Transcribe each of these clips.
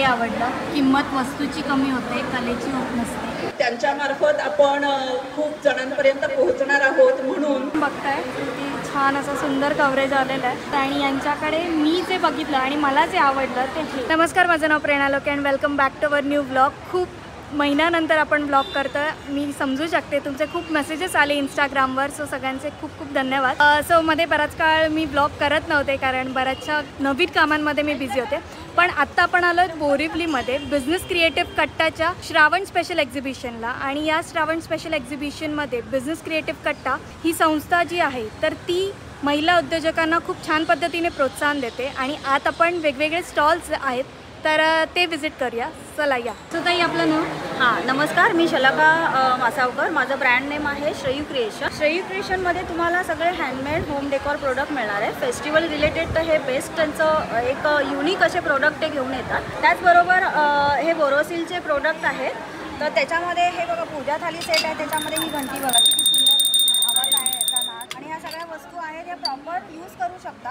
हे आवडलं, किंमत वस्तूची कमी होते, कलेची होत नसते. त्यांच्यामार्फत आपण खूप जणांपर्यंत पोहोचणार आहोत म्हणून बघताय की छान असं सुंदर कव्हरेज आलेलं आहे आणि यांच्याकडे मी जे बघितलं आणि मला जे आवडलं ते हे. नमस्कार, माझं नाव Prerna Loke and welcome back to our new blog. खूप महिन्यानंतर आपण ब्लॉग करतो आहे. मी समजू शकते, तुमचे खूप मेसेजेस आले इंस्टाग्रामवर, सो सगळ्यांचे खूप खूप धन्यवाद. सो मध्ये बराच काळ मी ब्लॉग करत नव्हते कारण बऱ्याचशा नवीन कामांमध्ये मी बिझी होते. पण आत्ता आपण आलो बोरिवलीमध्ये बिझनेस क्रिएटिव्ह कट्टाच्या श्रावण स्पेशल एक्झिबिशनला. आणि या श्रावण स्पेशल एक्झिबिशनमध्ये बिझनेस क्रिएटिव्ह कट्टा ही संस्था जी आहे तर ती महिला उद्योजकांना खूप छान पद्धतीने प्रोत्साहन देते. आणि आत आपण वेगवेगळे स्टॉल्स आहेत तर ते विजिट करूया. चला या. सो ताई, आपलं नाव? हां, नमस्कार, मी शलाका मासावकर. माझं ब्रँड नेम आहे श्रेयू क्रिएशन. श्रेयू क्रिएशनमध्ये तुम्हाला सगळे हँडमेड होम डेकोर प्रोडक्ट मिळणार आहे. फेस्टिवल रिलेटेड तर हे बेस्ट त्यांचं एक युनिक असे प्रोडक्ट ते घेऊन येतात. त्याचबरोबर हे बोरोसिलचे प्रोडक्ट आहेत. तर त्याच्यामध्ये हे बघा, पूजा थाली सेट आहे. त्याच्यामध्ये ही घंटी बघा, किती सुंदर आवाज आहे याचा नाच. आणि ह्या सगळ्या वस्तू आहेत ह्या प्रॉपर यूज करू शकता.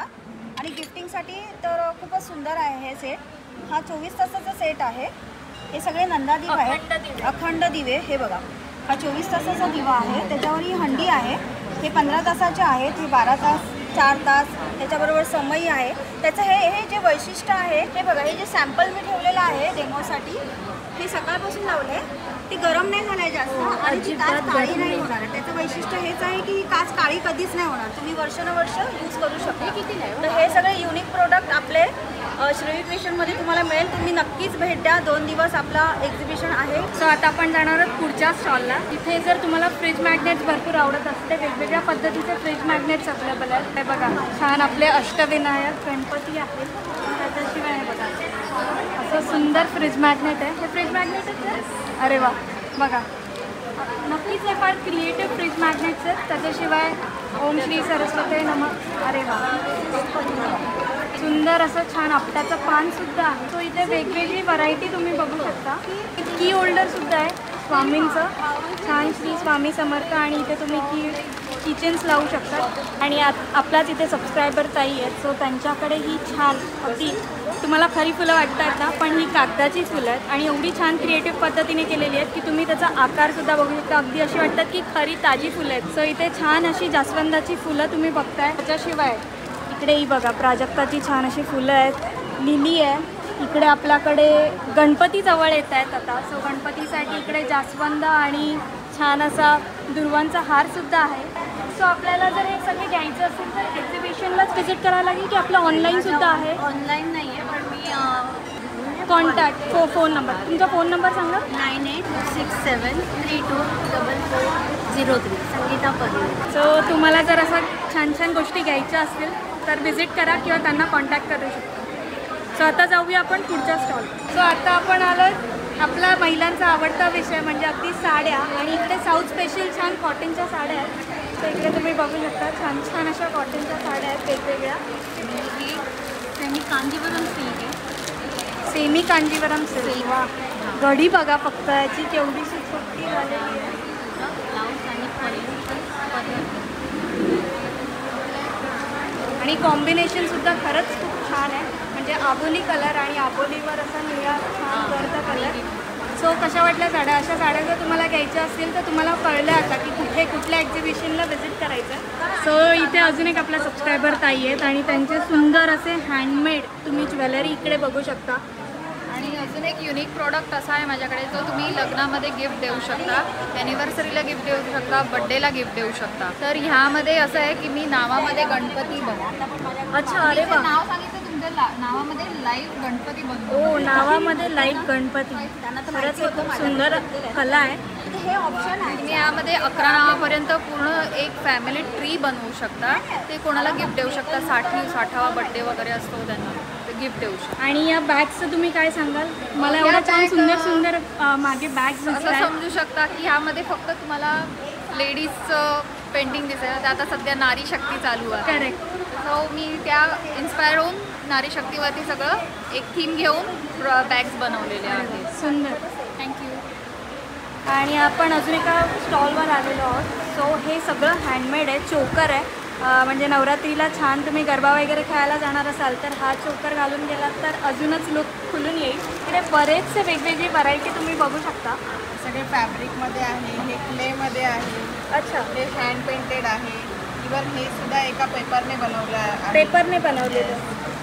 आणि गिफ्टिंगसाठी तर खूपच सुंदर आहे हे सेट. हा 24 तासाचा सेट आहे. हे सगळे नंदादीप आहेत, अखंड दिवे. हे बघा, हा 24 तासाचा दिवा आहे. त्याच्यावर ही हंडी आहे. हे 15 तासाचे आहेत. हे 12 तास, 4 तास. त्याच्याबरोबर समई आहे. त्याचं हे जे वैशिष्ट्य आहे हे बघा, हे जे सॅम्पल मी ठेवलेलं आहे डेमोसाठी, हे सकाळपासून लावले. ती गरम नाही झाली जास्त आणि ती काच काळी नाही होणार. त्याचं वैशिष्ट्य हेच आहे की ही काच काळी कधीच नाही होणार. तुम्ही वर्षानुवर्ष यूज करू शकता. तर हे सगळे युनिक प्रोडक्ट आपले श्रेयू क्रिएशनमध्ये तुम्हाला मिळेल. तुम्ही नक्कीच भेट द्या. 2 दिवस आपला एक्झिबिशन आहे. सो आता आपण जाणार आहोत पुढच्या स्टॉलला. तिथे जर तुम्हाला फ्रीज मॅग्नेट्स भरपूर आवडत असते, वेगवेगळ्या पद्धतीचे फ्रीज मॅग्नेट्स अवेलेबल आहेत. हे बघा, छान आपले अष्टविनायक गणपती आहेत. त्याच्याशिवाय हे बघा, असं सुंदर फ्रीज मॅग्नेट आहे. हे फ्रीज मॅग्नेटच आहे. अरे वा, बघा, नक्कीच हे फार क्रिएटिव्ह फ्रीज मॅग्नेट्स आहेत. त्याच्याशिवाय ओम श्री सरस्वती नमः. अरे वा, सुंदर असं छान आपट्याचं पानसुद्धा आहे. सो इथे वेगवेगळी व्हरायटी तुम्ही बघू शकता. की होल्डरसुद्धा आहे स्वामींचं, छान श्री स्वामी समर्थ. आणि इथे तुम्ही किचन्स लावू शकता. आणि आपलाच इथे सबस्क्रायबर ताई आहेत. सो त्यांच्याकडे ही छान अगदी तुम्हाला खरी फुलं वाटतात ना, पण ही कागदाची फुलं आहेत आणि एवढी छान क्रिएटिव्ह पद्धतीने केलेली आहेत की तुम्ही त्याचा आकारसुद्धा बघू शकता. अगदी अशी वाटतात की खरी ताजी फुलं आहेत. सो इथे छान अशी जास्वंदाची फुलं तुम्ही बघताय. त्याच्याशिवाय इकडेही बघा, प्राजक्ताची छान अशी फुलं आहेत, लिली आहे. इकडे आपल्याकडे गणपती जवळ येत आहेत आता. सो गणपतीसाठी इकडे जास्वंद आणि छान असा दुर्वांचा हारसुद्धा आहे. सो आपल्याला जर हे सगळे घ्यायचं असेल तर एक्झिबिशनलाच व्हिजिट करायला लागेल की आपलं ऑनलाईनसुद्धा आहे? ऑनलाईन नाही आहे, पण मी कॉन्टॅक्ट फोन नंबर, तुमचा फोन नंबर सांगा. 9867324403 संगीता परी. सो तुम्हाला जर असं छान छान गोष्टी घ्यायच्या असतील तर व्हिजिट करा किंवा त्यांना कॉन्टॅक्ट करू शकता. सो आता जाऊया आपण पुढच्या स्टॉल. सो आता आपण आलो आपला महिलांचा आवडता विषय म्हणजे अगदी साड्या. आणि इकडे साऊथ स्पेशल छान कॉटनच्या साड्या आहेत. तर इकडे तुम्ही बघू शकता छान छान अशा कॉटनच्या साड्या आहेत वेगवेगळ्या. सेमी कांजीवरम सिल्क आहे. Semi Kanjeevaram silk. वा, घडी बघा फक्त याची केवढीशी छोटी झालेली आहे. ब्लाऊज आणि आणि कॉम्बिनेशनसुद्धा खरंच खूप छान आहे. म्हणजे आबोली कलर आणि आबोलीवर असा निळा छान गर्द कलर. सो कशा वाटल्या साड्या? अशा साड्या जर तुम्हाला घ्यायच्या असतील तर तुम्हाला कळलं आता की कुठल्या एक्झिबिशनला व्हिजिट करायचं. सो इथे अजून एक आपल्या सबस्क्रायबर ताई आहेत आणि त्यांचे सुंदर असे हँडमेड तुम्ही ज्वेलरी इकडे बघू शकता. आणि अजून एक युनिक प्रॉडक्ट असा आहे माझ्याकडे जो तुम्ही लग्नामध्ये गिफ्ट देऊ शकता, ॲनिव्हर्सरीला गिफ्ट देऊ शकता, बड्डेला गिफ्ट देऊ शकता. तर ह्यामध्ये असं आहे की मी नावामध्ये गणपती बघा. अच्छा, अरे वा, नाव सांगितलं तुमच्या नावामध्ये लाईव्ह गणपती बनतो. हो, नावामध्ये लाईव्ह गणपती. खरंच खूप सुंदर कला आहे. हे ऑप्शन आहे. तुम्ही यामध्ये 11 नावापर्यंत पूर्ण एक फॅमिली ट्री बनवू शकता. ते कोणाला गिफ्ट देऊ शकता. 60वा बड्डे वगैरे असतो त्यांना गिफ्ट देऊ शकता. आणि या बॅग्सचं तुम्ही काय सांगाल? मला एवढं छान सुंदर सुंदर मागे बॅग्स असं समजू शकता की ह्यामध्ये फक्त तुम्हाला लेडीजचं पेंटिंग दिसेल. आता सध्या नारी शक्ती चालू आहे. करेक्ट. सो मी त्या इन्स्पायर होऊन नारी शक्तीवरती सगळं एक थीम घेऊन बॅग्स बनवलेले आहेत. सुंदर, थँक्यू. आणि आपण अजून एका स्टॉलवर आलेलो आहोत. सो हे सगळं हँडमेड आहे. चोकर आहे म्हणजे नवरात्रीला छान तुम्ही गरबा वगैरे खेळायला जाणार असाल तर हा चोकर घालून गेलात तर अजूनच लुक खुलून येईल. इकडे बरेचसे वेगवेगळी व्हरायटी तुम्ही बघू शकता. सगळे फॅब्रिकमध्ये आहे, हे क्लेमध्ये आहे, अच्छा, हे हँड पेंटेड आहे. इवन हे सुद्धा एका पेपरने बनवलं आहे. पेपरने बनवलेलं.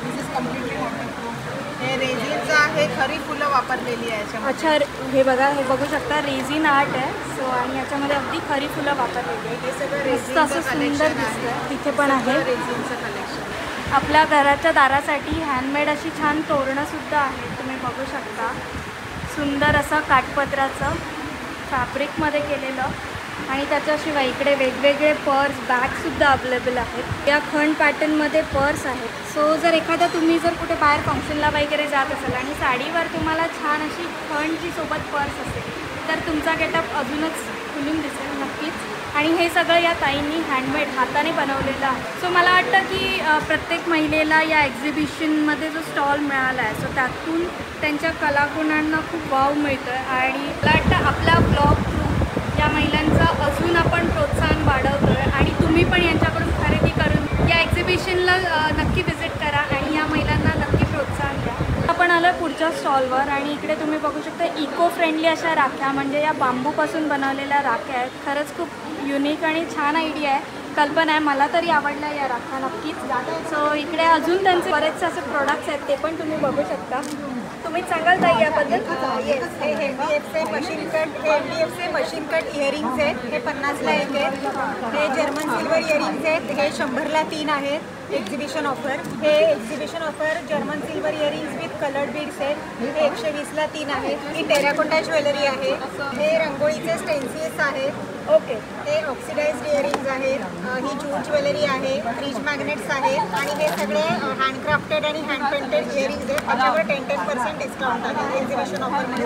दिस इज कम्प्लिटली वॉटरप्रूफ. हे रेझिनचं आहे, खरी फुलं वापरलेली आहे याच्यामध्ये. अच्छा, हे बघा, हे बघू शकता रेझिन आर्ट आहे. सो आणि याच्यामध्ये अगदी खरी फुलं वापरलेली आहे. हे सगळं मस्त रेझिनचं असं सुंदर कलेक्शन दिसतंय. आहे. तिथे पण आहे रेझिनचं कलेक्शन. आपल्या घराच्या दारासाठी हँडमेड अशी छान तोरणंसुद्धा आहेत. तुम्ही बघू शकता सुंदर असं काठपदराचं फॅब्रिकमध्ये केलेलं. आणि त्याच्याशिवाय इकडे वेगवेगळे पर्स बॅगसुद्धा अवेलेबल आहेत. या खंड पॅटर्नमध्ये पर्स आहेत. सो जर एखादा तुम्ही जर कुठे बाहेर फंक्शनला वगैरे जात असाल आणि साडीवर तुम्हाला छान अशी खंडची सोबत पर्स असेल तर तुमचा गेटअप अजूनच खुलून दिसेल नक्कीच. आणि हे सगळं या ताईंनी हँडमेड हाताने बनवलेलं आहे. सो मला वाटतं की प्रत्येक महिलेला या एक्झिबिशनमध्ये जो स्टॉल मिळाला आहे सो त्यातून त्यांच्या कलागुणांना खूप वाव मिळतो आहे. आणि मला वाटतं आपला ब्लॉग थ्रू या महिलांचं अजून आपण प्रोत्साहन वाढवतो आहे. आणि तुम्ही पण यांच्याकडून खरेदी करून या एक्झिबिशनला नक्की व्हिजिट करा आणि या महिलांना नक्की प्रोत्साहन द्या. आपण आलो पुढच्या स्टॉलवर आणि इकडे तुम्ही बघू शकता इको फ्रेंडली अशा राख्या, म्हणजे या बांबूपासून बनवलेल्या राख्या आहेत. खरंच खूप युनिक आणि छान आयडिया आहे, कल्पना आहे. मला तरी आवडल्या या राख्या नक्कीच. सो इकडे अजून त्यांचे बरेचसे असे प्रोडक्ट्स आहेत, ते पण तुम्ही बघू शकता. तुम्ही सांगाल ताई याबद्दल? येस, हे MDF मशीन कट, हे MDF मशीन कट इयरिंग्स आहेत. हे 50ला एक आहेत. हे जर्मन सिल्वर इयरिंग्स आहेत. हे 100ला 3 आहेत. Exhibition offer. हे exhibition offer German silver earrings with coloured beads आहेत. हे 120ला 3 आहेत. ही टेराकोटा ज्वेलरी आहे. हे रंगोळीचे स्टेन्सिल्स आहेत. ओके. हे ऑक्सिडाइज्ड इयरिंग्स आहेत. ही जूट ज्वेलरी आहे. फ्रीज मॅग्नेट्स आहेत. आणि हे सगळे हँडक्राफ्टेड आणि हँड पेंटेड इयरिंग्स आहेत. त्याच्यावर 10% डिस्काउंट आहे एक्झिबिशन ऑफरमध्ये.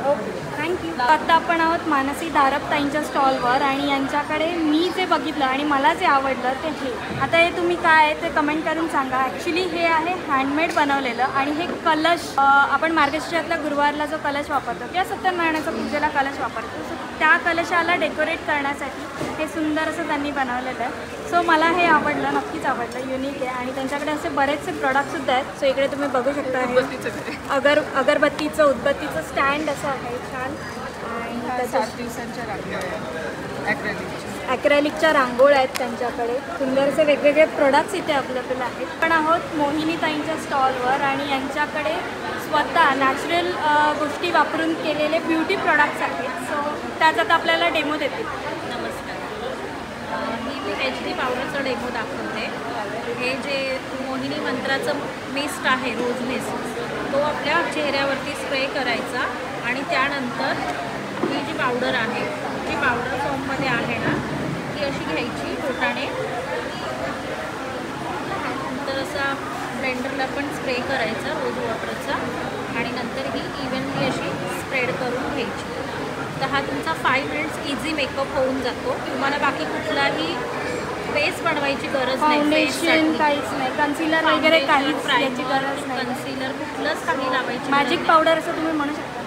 Okay, thank you. आता आपण आहोत मानसी धारप ताईंच्या स्टॉलवर आणि यांच्याकडे मी जे बघितलं आणि मला जे आवडलं ते हे. आता हे तुम्ही काय आहे ते कमेंट करून सांगा. ॲक्च्युली हे आहे हँडमेड बनवलेलं आणि हे कलश आपण मार्गशीर्षातल्या गुरुवारला जो कलश वापरतो किंवा सत्यनारायणाच्या पूजेला कलश वापरतो सो त्या कलशाला डेकोरेट करण्यासाठी हे सुंदर असं त्यांनी बनवलेलं आहे. सो मला हे आवडलं, नक्कीच आवडलं, युनिक आहे. आणि त्यांच्याकडे असे बरेचसे प्रॉडक्टसुद्धा आहेत. सो इकडे तुम्ही बघू शकता हे अगरबत्तीचं उदबत्तीचं स्टँड असं आहे छान. आणि त्याच्या 7 दिवसांच्या राख्या ॲक्रेलिकच्या रांगोळ्या आहेत त्यांच्याकडे. सुंदरसे वेगवेगळे प्रोडक्ट्स इथे अवेलेबल आहेत. आपण आहोत मोहिनी ताईंच्या स्टॉलवर आणि यांच्याकडे स्वतः नॅचरल गोष्टी वापरून केलेले ब्युटी प्रोडक्ट्स आहेत. सो त्यात आता आपल्याला डेमो देतील. नमस्कार. मी HD पावडरचा डेमो दाखवते. हे जे मोहिनी मंत्राचं मिस्ट आहे, रोज मिस्ट, तो आपल्या चेहऱ्यावरती स्प्रे करायचा आणि त्यानंतर ही जी पावडर आहे, जी पावडर फॉर्ममध्ये आहे ना, ती अशी घ्यायची बोटाने. नंतर असा ब्लेंडरला पण स्प्रे करायचा रोज वॉटरचा आणि नंतर ही इव्हनली अशी स्प्रेड करून घ्यायची. तर हा तुमचा 5 मिनिट्स इझी मेकअप होऊन जातो. तुम्हाला बाकी कुठलाही बेस बनवायची गरज नाही. फाउंडेशन काहीच नाही, कन्सिलर वगैरे काहीच याची गरज नाही. कन्सिलर कुठलंच काही लावायची मॅजिक पावडर असं तुम्ही म्हणू शकता.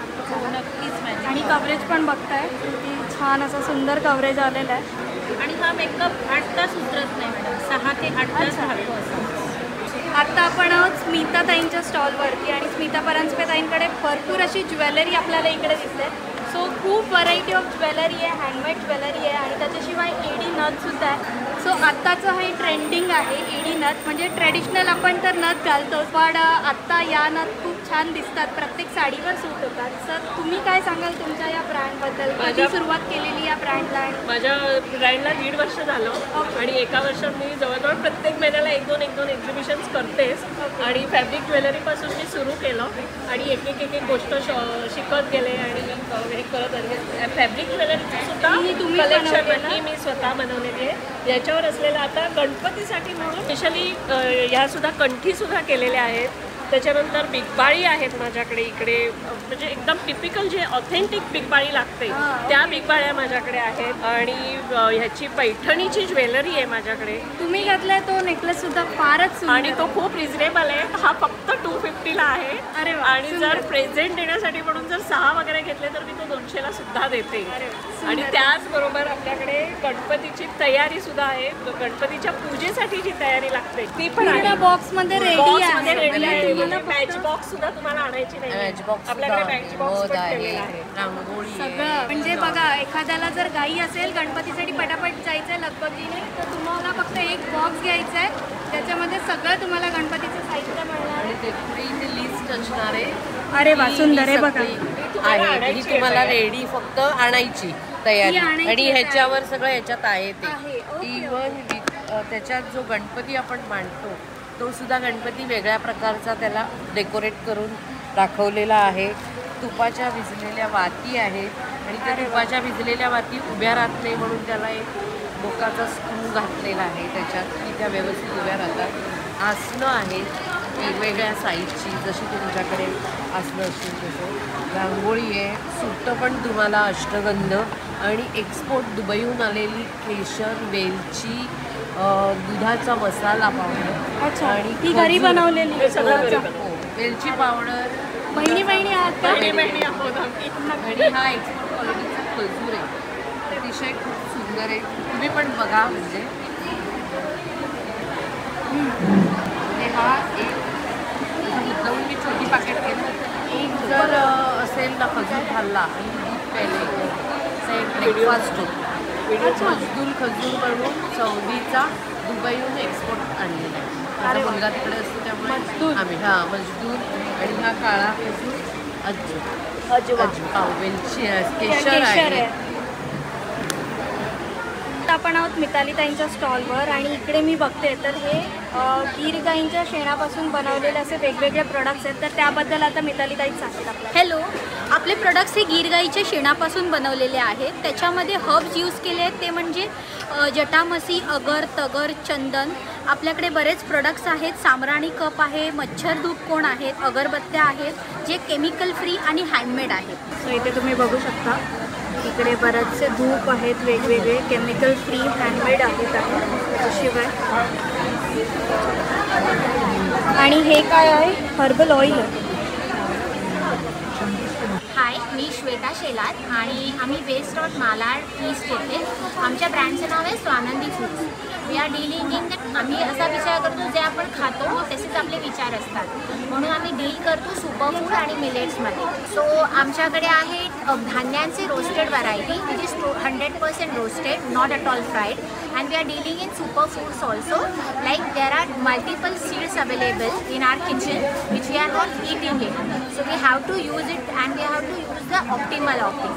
नक्कीच मॅजिक. आणि कव्हरेज पण बघताय किती छान असं सुंदर कव्हरेज आलेलं आहे. आणि हा मेकअप 8 तास उतरत नाही मॅडम, 6 ते 8 तास राहतो असं. आत्ता आपण आहोत स्मिता ताईंच्या स्टॉलवरती आणि स्मिता परांजपे ताईंकडे भरपूर अशी ज्वेलरी आपल्याला इकडे दिसते. सो खूप व्हरायटी ऑफ ज्वेलरी आहे, हँडमेड ज्वेलरी आहे आणि त्याच्याशिवाय एडी नथसुद्धा आहे. सो आत्ताचं हे ट्रेंडिंग आहे एडी नथ. म्हणजे ट्रेडिशनल आपण तर नथ घालतो पण आत्ता या नथ खूप छान दिसतात, प्रत्येक साडीवर सूट होतात. सर तुम्ही काय सांगाल तुमच्या या ब्रँडबद्दल? कधी सुरुवात केलेली या ब्रँडला? माझ्या ब्रँडला 1.5 वर्ष झालं आणि एका वर्षात मी जवळजवळ प्रत्येक महिन्याला 1-2 एक्झिबिशन्स करतेच. आणि फॅब्रिक ज्वेलरीपासून मी सुरू केलं आणि एक एक गोष्ट शिकत गेले आणि मी करत आले. फॅब्रिक ज्वेलरीचं सुद्धा कलेक्शन ही मी स्वतः बनवलेली आहे. याच्यावर असलेलं आता गणपतीसाठी म्हणून स्पेशली ह्यासुद्धा कंठीसुद्धा केलेल्या आहेत. त्याच्यानंतर बिगबाळी आहेत माझ्याकडे इकडे, म्हणजे एकदम टिपिकल जे ऑथेंटिक बिगबाळी लागते त्या बिगबाळ्या माझ्याकडे आहेत. आणि ह्याची पैठणीची ज्वेलरी आहे माझ्याकडे. तुम्ही घातलाय तो नेकलेस सुद्धा फारच सुंदर आणि तो खूप रिझनेबल आहे. हा फक्त 250ला आहे. अरे वा, आणि जर प्रेझेंट देण्यासाठी म्हणून जर 6 वगैरे घेतले तर मी तो 200ला सुद्धा देते. आणि त्याचबरोबर आपल्याकडे गणपतीची तयारी सुद्धा आहे. गणपतीच्या पूजेसाठी जी तयारी लागते ती पण आहे. बॉक्स मध्ये रेडी बॉक्समध्ये आहे. रेडी आहे. मॅच बॉक्स सुद्धा तुम्हाला आणायची नाही. आपल्याकडे मॅच बॉक्स पण ठेवलेला आहे. रांगोळी सगळं म्हणजे बघा, एखाद्याला जर घाई असेल गणपतीसाठी पटापट जायचंय लगबगीने, तर तुम्हाला फक्त एक बॉक्स घ्यायचा आहे, त्याच्यामध्ये सगळं तुम्हाला गणपतीचं साहित्य मिळणार आहे. इथे लिस्ट असणार आहे. अरे वा, सुंदर आहे बघा. आहे ही तुम्हाला रेडी फक्त आणायची तयारी. आणि ह्याच्यावर सगळं ह्याच्यात आहे ते. इव्हन त्याच्यात जो गणपती आपण मांडतो तो सुद्धा गणपती वेगळ्या प्रकारचा त्याला डेकोरेट करून दाखवलेला आहे. तुपाच्या भिजलेल्या वाती आहेत आणि त्या तुपाच्या भिजलेल्या वाती उभ्या राहत नाही म्हणून त्याला एक बोकाचा स्क्रू घातलेला आहे त्याच्यात की त्या व्यवस्थित उभ्या राहतात. आसनं आहेत वेगवेगळ्या साईजची, जशी तुमच्याकडे आसनं असतील तसं. रांगोळी आहे. सुट्टं पण तुम्हाला अष्टगंध आणि एक्सपोर्ट दुबईहून आलेली केशर, वेलची, दुधाचा मसाला पावडर आणि ती घरी बनवलेली वेलची पावडर. बहिणी आहात का? बहिणी आहोत आम्ही. आणि हा एक्सपोर्ट क्वालिटीचा खजूर आहे. अतिशय खूप सुंदर आहे. तुम्ही पण बघा. म्हणजे हा एक मुद्दाहून मी छोटी पाकेट केलं. एक जर असेल ना खजूर खाल्ला आणि दूध प्यायले तर एक ब्रेकफास्ट होतो. मजदूर खजूर म्हणून सौदीचा दुबईहून एक्सपोर्ट आणलेला आहे. माझा मुलगा तिकडे असतो त्यामुळे आम्ही मजदूर. आणि हा काळा खजूर अजवा वेलची केशर आहे. आपण आहोत मिताली ताईंच्या स्टॉलवर आणि इकडे मी बघते तर हे गीर गाईंच्या शेणापासून बनवलेले असे वेगवेगळे प्रोडक्ट्स आहेत, तर त्याबद्दल आता मिताली ताई सांगतात आपल्याला. हॅलो, आपले प्रोडक्ट्स हे गीर गाईच्या शेणापासून बनवलेले आहेत. त्याच्यामध्ये हर्ब्स यूज केले आहेत, ते म्हणजे जटामसी, अगर, तगर, चंदन. आपल्याकडे बरेच प्रोडक्ट्स आहेत. सामराणी कप आहे, मच्छर धूप कोण आहेत, अगरबत्त्या आहेत जे केमिकल फ्री आणि हँडमेड आहेत. सो इथे तुम्ही बघू शकता इकडे बरेचसे धूप आहेत वेगवेगळे, केमिकल फ्री हँडमेड आहेत. त्याशिवाय आणि हे काय आहे, हर्बल ऑइल आहे. हाय, मी श्वेता शेलार आणि आम्ही वेस्ट रोड मालाड ईस्ट येथे. आमच्या ब्रँडचं नाव आहे Swanandi foods. We are dealing in that. आम्ही असा विचार करतो जे आपण खातो तसेच आपले विचार असतात, म्हणून आम्ही डील करतो सुपर फूड आणि मिलेट्समध्ये. सो आमच्याकडे आहे धान्यांचे roasted variety which is 100% roasted, not at all fried. and we are dealing in super foods also, like there are multiple seeds available in our kitchen which we are not eating it, so we have to use it and we have to use the optimal of it.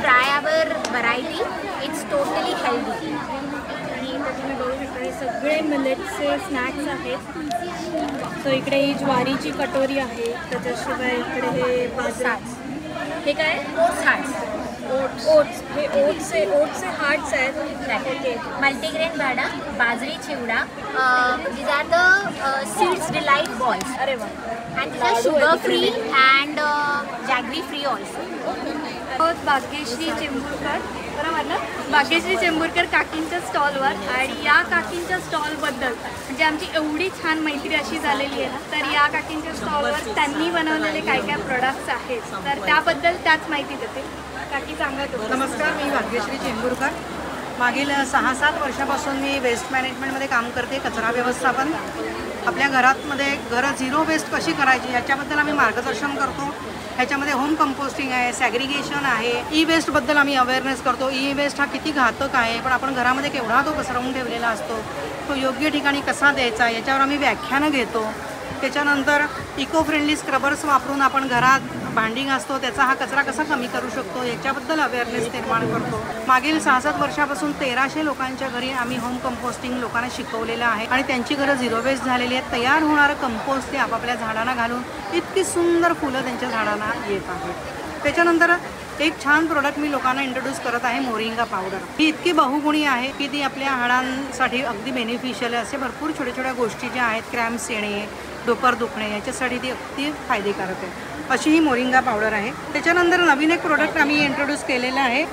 Try our variety, it's totally healthy. आणि इथे तुम्ही बघू शकता हे सगळे मिलेट्सचे snacks आहेत. So इकडे ही ज्वारीची कटोरी आहे, त्याच्याशिवाय इकडे हे बाजरा. हे काय ओट्स. हे ओट्सचे हार्ट्स आहेत. ओके, मल्टीग्रेन भाडा, बाजरी चिवडा, these are the seeds delight balls. अरे वा. And these are sugar free and jaggery free also. Bhagyashree Chemburkar, बरोबर ना? भाग्यश्री चेंबूरकर काकींच्या स्टॉलवर. आणि या काकींच्या स्टॉलबद्दल म्हणजे आमची एवढी छान मैत्री अशी झालेली आहे ना, तर या काकींच्या स्टॉलवर त्यांनी बनवलेले काय काय प्रोडक्ट्स आहेत तर त्याबद्दल त्याच माहिती देते. काकी सांगत होते. नमस्कार, मी भाग्यश्री चेंबूरकर. मागील 6-7 वर्षापासून मी वेस्ट मॅनेजमेंटमध्ये काम करते. कचरा व्यवस्थापन. आपल्या घरातमध्ये घरं झिरो वेस्ट कशी करायची याच्याबद्दल आम्ही मार्गदर्शन करतो. ह्याच्यामध्ये होम कंपोस्टिंग आहे, सॅग्रिगेशन आहे, ई वेस्टबद्दल आम्ही अवेअरनेस करतो. ई वेस्ट हा किती घातक आहे, पण आपण घरामध्ये केवढा तो पसरवून ठेवलेला असतो, तो योग्य ठिकाणी कसा द्यायचा याच्यावर आम्ही व्याख्यानं घेतो. त्याच्यानंतर इको फ्रेंडली स्क्रबर्स वापरून आपण घरात भांडी घासतो, त्याचा हा कचरा कसा कमी करू शकतो याच्याबद्दल अवेअरनेस निर्माण करतो. मागील 6-7 वर्षापासून 1300 लोकांच्या घरी आम्ही होम कंपोस्टिंग लोकांना शिकवलेलं आहे आणि त्यांची घरं झिरो वेस्ट झालेली आहेत. तयार होणारं कंपोस्ट ते आपापल्या झाडांना घालून इतकी सुंदर फुलं त्यांच्या झाडांना येत आहेत. त्याच्यानंतर एक छान प्रोडक्ट मी लोकांना इंट्रोड्यूस करत आहे, मोरिंगा पावडर. ही इतकी बहुगुणी आहे की ती आपल्या हाडांसाठी अगदी बेनिफिशियल आहे. असे भरपूर छोट्या छोट्या गोष्टी ज्या आहेत, क्रॅम्प्स येणे, डोकर दुखणे, याच्यासाठी ती अगदी फायदेकारक आहे. अशी ही मोरिंगा पावडर आहे. त्याच्यानंतर नवीन एक प्रोडक्ट आम्ही इंट्रोड्यूस केलेलं आहे.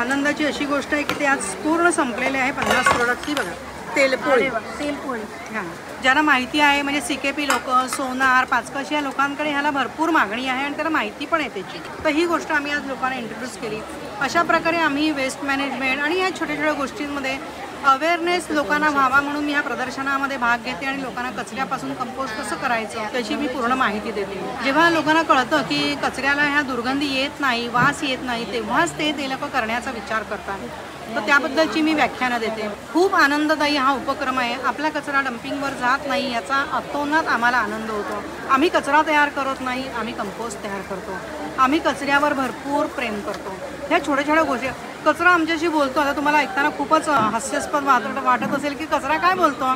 आनंदाची अशी गोष्ट आहे की ते आज पूर्ण संपलेले आहे. 50 प्रोडक्ट. ती बघा, तेलपोळी. हां, ज्यांना माहिती आहे म्हणजे CKP लोक, सोनार, पाचकशी या लोकांकडे ह्याला भरपूर मागणी आहे आणि त्याला माहिती पण आहे त्याची. तर ही गोष्ट आम्ही आज लोकांना इंट्रोड्यूस केली. अशा प्रकारे आम्ही वेस्ट मॅनेजमेंट आणि ह्या छोट्या छोट्या गोष्टींमध्ये अवेअरनेस लोकांना व्हावा म्हणून मी ह्या प्रदर्शनामध्ये भाग घेते आणि लोकांना कचऱ्यापासून कंपोस्ट कसं करायचं त्याची मी पूर्ण माहिती देते. जेव्हा लोकांना कळतं की कचऱ्याला ह्या दुर्गंधी येत नाही, वास येत नाही, तेव्हाच ते लोक करण्याचा विचार करतात. तर त्याबद्दलची मी व्याख्यानं देते. खूप आनंददायी हा उपक्रम आहे. आपला कचरा डम्पिंगवर जात नाही याचा अतोनात आम्हाला आनंद होतो. आम्ही कचरा तयार करत नाही, आम्ही कंपोस्ट तयार करतो. आम्ही कचऱ्यावर भरपूर प्रेम करतो. ह्या छोट्या छोट्या गोष्टी. कचरा आमच्याशी बोलतो. आता तुम्हाला ऐकताना खूपच हास्यास्पद वाटत असेल की कचरा काय बोलतो,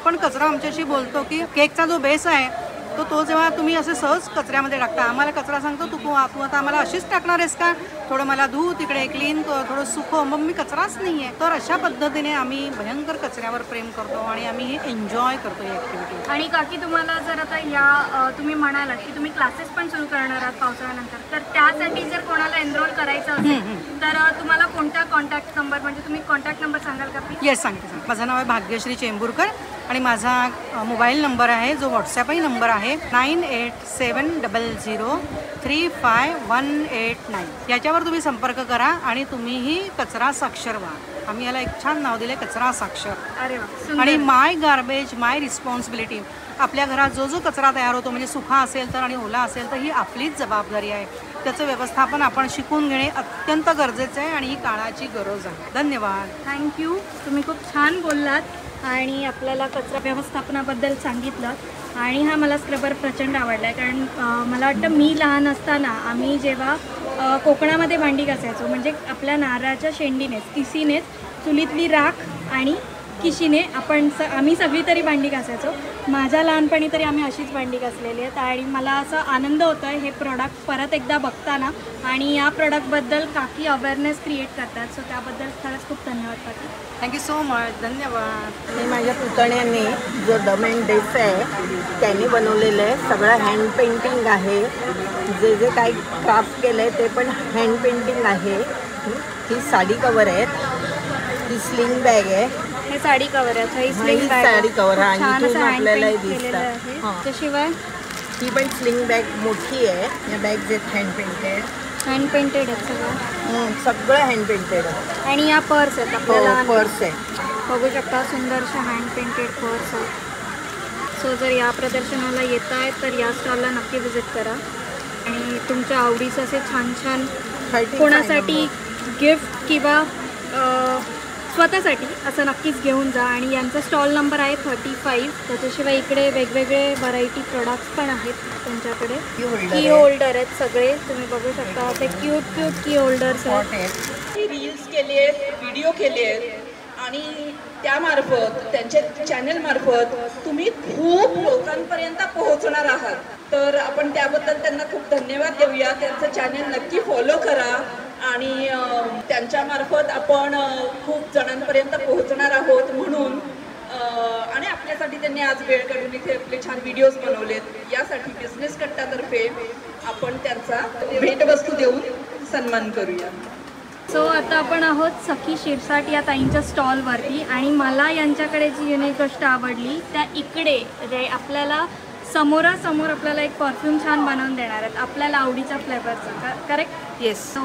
पण कचरा आमच्याशी बोलतो की केकचा जो बेस आहे तो जेव्हा तुम्ही असे सहज कचऱ्यामध्ये टाकता, आम्हाला कचरा सांगतो तू आता आम्हाला अशीच टाकणार आहेस का, थोडं मला धू, तिकडे क्लीन कर, थोडं सुकव, मग मी कचराच नाही आहे. तर अशा पद्धतीने आम्ही भयंकर कचऱ्यावर प्रेम करतो आणि आम्ही हे एन्जॉय करतो ही ॲक्टिव्हिटी. आणि काकी तुम्हाला जर आता या तुम्ही म्हणालात की तुम्ही क्लासेस पण सुरू करणार आहात पावसाळ्यानंतर, तर त्यासाठी जर कोणाला एनरोल करायचं असेल तर तुम्हाला कोणता कॉन्टॅक्ट नंबर, म्हणजे तुम्ही कॉन्टॅक्ट नंबर सांगाल का प्लीज? येस, सांगते. माझं नाव आहे भाग्यश्री चेंबूरकर आणि माझा मोबाईल नंबर आहे, जो व्हॉट्सॲपही नंबर आहे 9870035189. याच्यावर तुम्ही संपर्क करा आणि तुम्हीही कचरा साक्षर व्हा. आम्ही याला एक छान नाव दिलं, कचरा साक्षर. अरे वा. आणि माय गार्बेज माय रिस्पॉन्सिबिलिटी. आपल्या घरात जो जो कचरा तयार होतो, म्हणजे सुका असेल तर आणि ओला असेल तर ही आपलीच जबाबदारी आहे. त्याचं व्यवस्थापन आपण शिकून घेणे अत्यंत गरजेचं आहे आणि ही काळाची गरज आहे. धन्यवाद. थँक्यू. तुम्ही खूप छान बोललात आणि आपल्याला कचरा व्यवस्थापनाबद्दल सांगितलं. आणि हा मला स्क्रबर प्रचंड आवडला आहे, कारण मला वाटतं मी लहान असताना आम्ही जेव्हा कोकणामध्ये भांडी घासायचो, म्हणजे आपल्या नारळाच्या शेंडीनेच, तिसीनेच, चुलीतली राख आणि किशीने आम्ही सगळी तरी भांडी घासायचो. माझ्या लहानपणी तरी आम्ही अशीच भांडी घासलेली आहेत आणि मला असा आनंद होतो आहे हे प्रोडक्ट परत एकदा बघताना. आणि या प्रोडक्टबद्दल काकी अवेअरनेस क्रिएट करतात, सो त्याबद्दल खरंच खूप धन्यवाद काकी. Thank you so much. धन्यवाद. मी माझ्या पुतण्याने जो डमेन ड्रेस आहे त्यांनी बनवलेलं आहे. सगळं हँड पेंटिंग आहे. जे काही क्राफ्ट केलं आहे ते पण हँड पेंटिंग आहे. ही साडी कवर आहे, ही स्लिंग बॅग आहे. हे साडी कवर आहे, ही स्लिंग बॅग, साडी कवर आहे आणि इथून आपल्याला दिसतं. त्याशिवाय ही पण स्लिंग बॅग मोठी आहे. या बॅग्स आहेत हँड पेंटेड आहेत सगळं हँड पेंटेड आहे. आणि या पर्स आहेत, आपल्याला पर्स आहे, बघू शकता, सुंदरशा हँड पेंटेड पर्स आहेत. सो जर या प्रदर्शनाला येत आहे तर या स्टॉलला नक्की व्हिजिट करा आणि तुमच्या आवडीचं असे छान छान कोणासाठी गिफ्ट किंवा स्वतःसाठी असं नक्कीच घेऊन जा. आणि यांचा स्टॉल नंबर आहे 35. त्याच्याशिवाय इकडे वेगवेगळे व्हरायटी प्रोडक्ट्स पण आहेत त्यांच्याकडे. की होल्डर आहेत सगळे, तुम्ही बघू शकता असे क्यूट की होल्डर्स आहेत. रील्स केले आहेत, व्हिडिओ केले आहेत आणि त्यामार्फत त्यांच्या चॅनलमार्फत तुम्ही खूप लोकांपर्यंत पोहोचणार आहात. तर आपण त्याबद्दल त्यांना खूप धन्यवाद देऊया. त्यांचं चॅनल नक्की फॉलो करा आणि त्यांच्यामार्फत आपण खूप जणांपर्यंत पोहोचणार आहोत म्हणून. आणि आपल्यासाठी त्यांनी आज वेळ काढून इथे आपले छान व्हिडिओज बनवलेत. यासाठी बिझनेस कट्टातर्फे आपण त्यांचा भेटवस्तू देऊन सन्मान करूया. सो आता आपण आहोत सखी शिरसाट या ताईंच्या स्टॉलवरती आणि मला यांच्याकडे जी युनिक गोष्ट आवडली त्या इकडे आपल्याला समोरासमोर आपल्याला एक परफ्यूम छान बनवून देणार आहेत आपल्याला आवडीच्या फ्लेवरचा. करेक्ट? येस. सो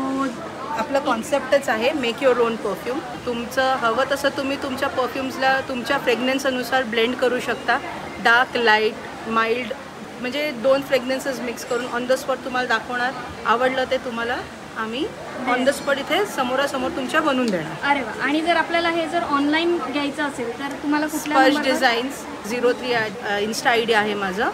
आपलं कॉन्सेप्टच आहे मेक युअर ओन परफ्यूम. तुमचं हवं तसं तुम्ही तुमच्या परफ्यूम्सला तुमच्या फ्रेग्रन्सनुसार ब्लेंड करू शकता. डार्क, लाईट, माइल्ड, म्हणजे 2 फ्रेग्रन्सेस मिक्स करून ऑन द स्पॉट तुम्हाला दाखवणार. आवडलं ते तुम्हाला आम्ही ऑन द स्पॉट इथे समोरासमोर तुमच्या बनवून देणार. अरे वा. आणि जर आपल्याला हे जर ऑनलाईन घ्यायचं असेल तर तुम्हाला कुठल्या स्पर्श डिझाईन्स 03 इन्स्टा ID आहे माझं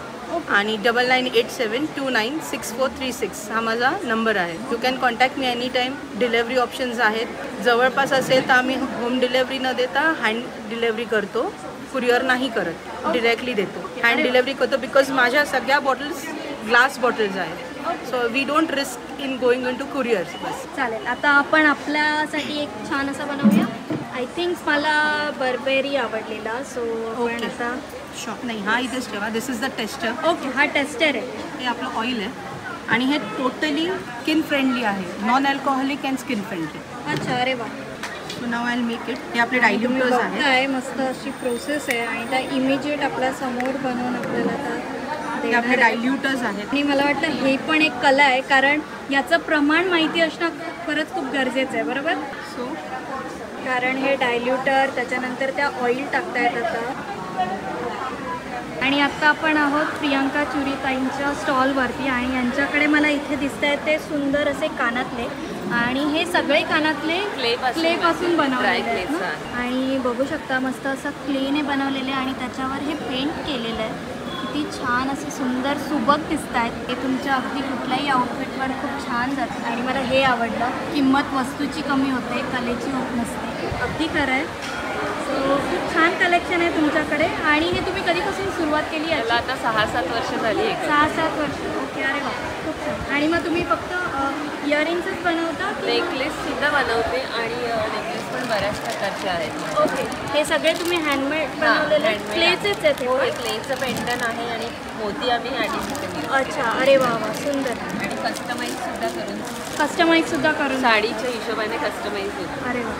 आणि 9987296436 हा माझा नंबर आहे. You can contact me any time. Delivery options आहेत. जवळपास असेल तर आम्ही होम डिलेवरी न देता हँड डिलेवरी करतो. कुरिअर नाही करत, डिरेक्टली देतो. हँड डिलेवरी करतो बिकॉज माझ्या सगळ्या बॉटल्स ग्लास बॉटल्स आहेत. So we don't risk in going into couriers बस. चालेल. आता आपण आपल्यासाठी एक छान असं बनवूया. आय थिंक मला बर्बेरी आवडलेला. सो आपण आता शॉप नाही, हा इथेच ठेवा. This is the tester. Okay, हा टेस्टर आहे. हे आपलं ऑइल आहे आणि हे टोटली स्किन फ्रेंडली आहे, non alcoholic and skin friendly. अच्छा, अरे वा. So now I make it. हे आपले डायल्यूटर्स आहेत. आहे मस्त अशी प्रोसेस आहे आणि त्या इमिजिएट आपल्या समोर बनवून आपल्याला हे आपले डायल्यूटर्स आहेत. आणि मला वाटतं हे पण एक कला आहे, कारण याचं प्रमाण माहिती असणं खरंच खूप गरजेचं आहे. बरोबर. सो कारण हे डायल्यूटर, त्याच्यानंतर त्या ऑइल टाकतायत आता. आणि आत्ता आपण आहोत प्रियांका चुरी ताईंच्या स्टॉलवरती आणि यांच्याकडे मला इथे दिसत आहेत ते सुंदर असे कानातले. आणि हे सगळे कानातले क्लेपासून बनवलेले आहेत ना. आणि बघू शकता मस्त असं क्लेने बनवलेले आणि त्याच्यावर हे पेंट केलेलं आहे. किती छान असे सुंदर सुबक दिसत आहेत. हे तुमच्या अगदी कुठल्याही आउटफिटवर खूप छान जातं. आणि मला हे आवडलं, किंमत वस्तूची कमी होते, कलेची होत नसते. अगदी खरं आहे. सो खूप छान कलेक्शन आहे तुमच्याकडे. आणि हे तुम्ही कधीपासून सुरुवात केली आहे? आता 6-7 वर्ष झाली. 6-7 वर्ष. ओके, अरे वा, खूप छान. आणि मग तुम्ही फक्त इयरिंग्सच बनवता? नेकलेससुद्धा बनवते आणि नेकलेस पण बऱ्याच प्रकारचे आहेत. ओके, हे सगळे तुम्ही हँडमेड बनवलेले क्लेचेच आहेत? हो, क्लेचं पेंडन आहे आणि मोती आम्ही ॲडिशनल. अच्छा, अरे वा वा, सुंदर. आणि कस्टमाइजसुद्धा करून साडीच्या हिशोबाने कस्टमाइज होतं. अरे वा,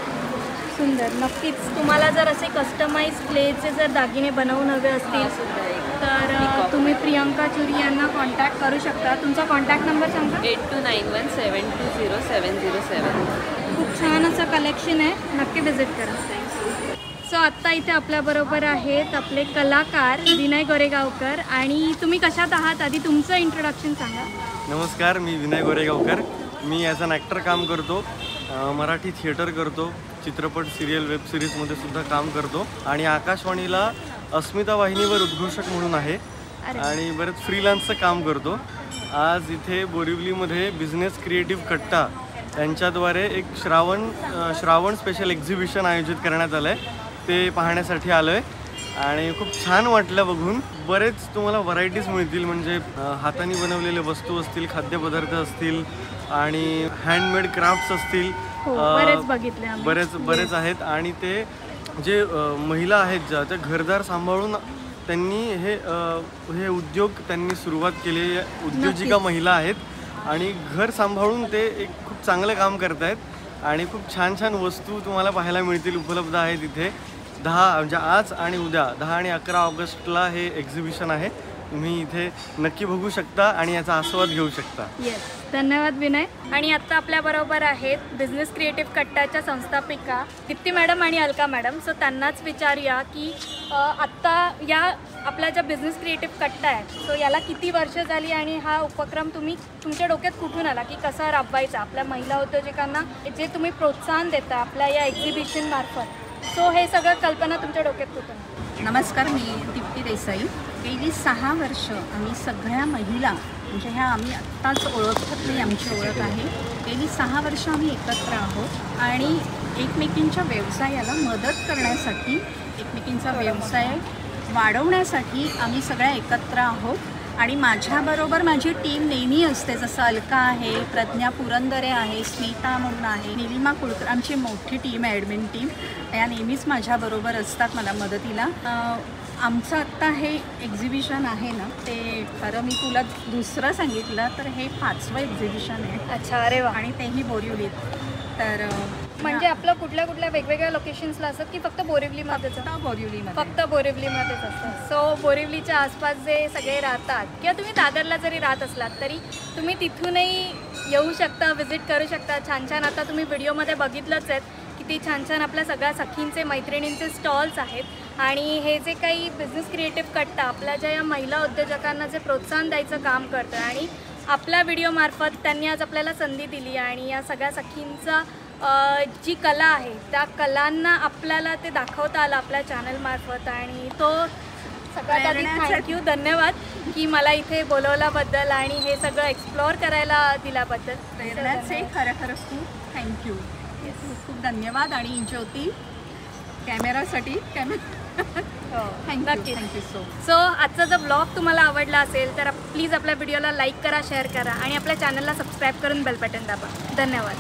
सुंदर. नक्कीच तुम्हाला जर असे कस्टमाइज क्लेचे जर दागिने बनवून हवे असतील तर तुम्ही प्रियांका चुरी यांना कॉन्टॅक्ट करू शकता. तुमचा कॉन्टॅक्ट नंबर सांगा. 8291720707. खूप छान असं कलेक्शन आहे, नक्की व्हिजिट करा. सो आत्ता इथे आपल्याबरोबर आहेत आपले कलाकार विनय गोरेगावकर. आणि तुम्ही कशात आहात, आधी तुमचं इंट्रोडक्शन सांगा. नमस्कार, मी विनय गोरेगावकर. मी ॲज अन ॲक्टर काम करतो, मराठी थिएटर करतो, चित्रपट, सिरियल, वेब सिरीजमध्ये सुद्धा काम करतो आणि आकाशवाणीला अस्मिता वाहिनीवर उद्घोषक म्हणून आहे आणि बरेच फ्रीलान्सचं काम करतो. आज इथे बोरिवलीमध्ये बिझनेस क्रिएटिव्ह कट्टा यांच्याद्वारे एक श्रावण स्पेशल एक्झिबिशन आयोजित करण्यात आलं आहे. ते पाहण्यासाठी आलो आहे आणि खूप छान वाटलं बघून. बरेच तुम्हाला व्हरायटीज मिळतील, म्हणजे हाताने बनवलेले वस्तू असतील, खाद्यपदार्थ असतील आणि हँडमेड क्राफ्ट्स असतील. बरेच आहेत. आणि ते जे महिला आहेत ज्या त्या घरदार सांभाळून त्यांनी हे उद्योग त्यांनी सुरुवात केली. उद्योजिका महिला आहेत आणि घर सांभाळून ते एक खूप चांगलं काम करत आहेत आणि खूप छान छान वस्तू तुम्हाला पाहायला मिळतील, उपलब्ध आहेत इथे. 10 म्हणजे आज आणि उद्या 10 आणि 11 ऑगस्टला हे एक्झिबिशन आहे. तुम्ही इथे नक्की बघू शकता आणि याचा आस्वाद घेऊ शकता. येस, धन्यवाद विनय. आणि आत्ता आपल्याबरोबर आहेत बिझनेस क्रिएटिव्ह कट्टाच्या संस्थापिका दीप्ती मॅडम आणि अलका मॅडम. सो त्यांनाच विचारूया की आत्ता या आपला ज्या बिझनेस क्रिएटिव्ह कट्टा आहे, सो याला किती वर्ष झाली आणि हा उपक्रम तुम्ही तुमच्या डोक्यात कुठून आला की कसा राबवायचा आपल्या महिला उद्योजकांना, जे तुम्ही प्रोत्साहन देता आपल्या या एक्झिबिशन मार्फत. सो हे सगळं कल्पना तुमच्या डोक्यात कुठून? नमस्कार, मी दीप्ती देसाई. गेली 6 वर्ष आम्ही सगळ्या महिला, म्हणजे ह्या आम्ही आत्ताच ओळखत नाही, आमची ओळख आहे. गेली 6 वर्ष आम्ही एकत्र आहोत आणि एकमेकींच्या व्यवसायाला मदत करण्यासाठी, एकमेकींचा व्यवसाय वाढवण्यासाठी आम्ही सगळ्या एकत्र आहोत. आणि माझ्याबरोबर माझी टीम नेहमी असते, जसं अलका आहे, प्रज्ञा पुरंदरे आहे, स्मिता म्हणून आहे, निलिमा कुलकर, आमची मोठी टीम आहे, ॲडमिन टीम. या नेहमीच माझ्याबरोबर असतात मला मदतीला. आमचं आत्ता हे एक्झिबिशन आहे ना, ते खरं मी तुला दुसरं सांगितलं तर हे 5वं एक्झिबिशन आहे. अच्छा, अरे वा. आणि तेही बोरिवलीत. तर म्हणजे आपलं कुठल्या वेगवेगळ्या लोकेशन्सला असतात की फक्त बोरिवलीमध्येच? फक्त बोरिवलीमध्येच असतं. सो बोरिवलीच्या आसपास जे सगळे राहतात किंवा तुम्ही दादरला जरी राहत असलात तरी तुम्ही तिथूनही येऊ शकता, व्हिजिट करू शकता. छान छान आता तुम्ही व्हिडिओमध्ये बघितलंच आहेत किती छान छान आपल्या सगळ्या सखींचे, मैत्रिणींचे स्टॉल्स आहेत. आणि हे जे काही बिझनेस क्रिएटिव्ह कट्टा आपल्या ज्या या महिला उद्योजकांना जे प्रोत्साहन द्यायचं काम करतं आणि आपल्या व्हिडिओमार्फत त्यांनी आज आपल्याला संधी दिली आणि या सगळ्या सखींचा जी कला आहे त्या कलांना आपल्याला ते दाखवता आलं आपल्या चॅनलमार्फत. आणि तो सगळ्यात आधी थँक्यू, धन्यवाद की मला इथे बोलवल्याबद्दल आणि हे सगळं एक्सप्लोअर करायला दिल्याबद्दल. प्रेरणाचे खरं खूप थँक्यू, खूप खूप धन्यवाद. आणि ज्योती कॅमेरासाठी नक्कीच. थँक्यू सो आजचा जर ब्लॉग तुम्हाला आवडला असेल तर प्लीज आपल्या व्हिडिओला लाईक करा, शेअर करा आणि आपल्या चॅनलला सबस्क्राईब करून बेल बटन दाबा. धन्यवाद.